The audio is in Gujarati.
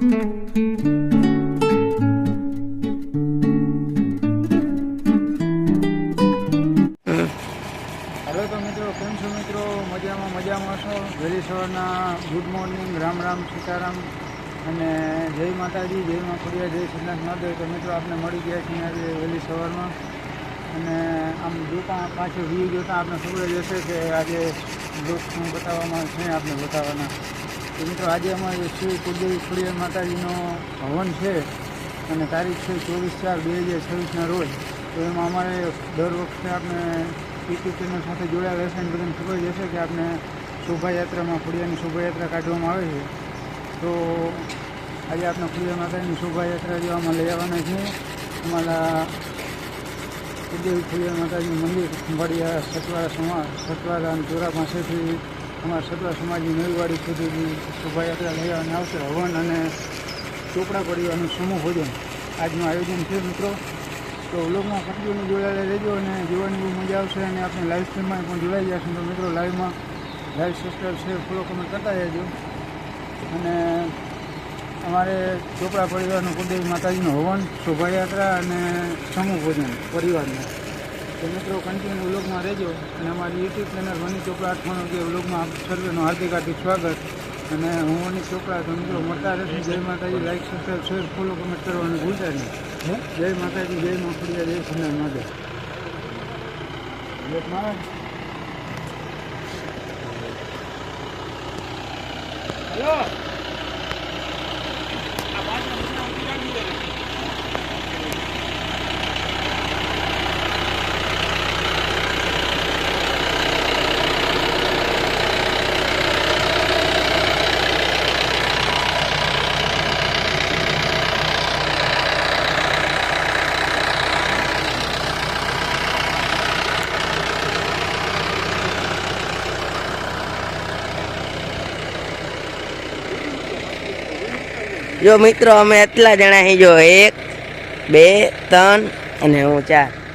हेलो तो मित्रों केम छो मित्रों मजामां छो। वहेली सवाરના गुड मॉर्निंग, राम राम, सीताराम અને જય માતાજી, જય મા ખોડિયાર, જય શ્રીનાથ મહાદેવ। તો મિત્રો આપણે મળી ગયા છીએ આજે વહેલી સવારમાં અને આમ જોતાં પાછળ વ્યૂ જોતાં આપણે ખબર જ હશે કે આજે બ્લોગ શું બતાવવામાં છે, આપણે બતાવવાના। તો મિત્રો આજે અમારે શ્રી કુળદેવી ખોડિયાર માતાજીનો હવન છે અને તારીખ છે 24/4/2026ના રોજ। તો એમાં અમારે દર વખતે આપણે યુટ્યુબ ચેનલ સાથે જોડાયેલા હશે અને બધાને ખબર જ હશે કે આપણે શોભાયાત્રામાં ખોડિયારની શોભાયાત્રા કાઢવામાં આવે છે। તો આજે આપણે ખોડિયાર માતાજીની શોભાયાત્રા જોવામાં લઈ આવવાના છે અમારા કુળદેવી ખોડિયાર માતાજીનું મંદિર ખંભાળિયા સતવારા અને ચોરા પાસેથી અમારા સતવા સમાજની મેલવાડી સુધીની શોભાયાત્રા લઈ આવવાના આવશે। હવન અને ચોપડા પરિવારનું સમૂહ ભોજન આજનું આયોજન છે મિત્રો। તો વ્લોગમાં કન્ટિન્યુ જોડાયેલા રહેજો અને જોવાની બહુ મજા આવશે અને આપણે લાઈવ સ્ટ્રીમમાં પણ જોડાઈ જશું। તો મિત્રો live subscribe, share, follow, comment કરતા રહેજો। અને અમારે ચોપડા પરિવારનું કુળદેવી માતાજીનું હવન, શોભાયાત્રા અને સમૂહ ભોજન પરિવારનું। તો મિત્રો કન્ટિન્યુ વ્લોગમાં રહેજો અને અમારી યુટ્યુબ ચેનલ વની ચોપડા 98 વ્લોગમાં આપ સર્વેનું હાર્દિક સ્વાગત। અને હું વની ચોપડા। તો મિત્રો મળતા રહેશે। જય માતાજી, like, subscribe, share, follow, comment કરવાનું ભૂલતા નહીં। જય માતાજી, જય મા ખોડિયાર, જય શ્રીનાથ મહાદેવ। હેલો જો મિત્રો અમે એટલા જણા હી, જો 1 2 3 અને હું 4।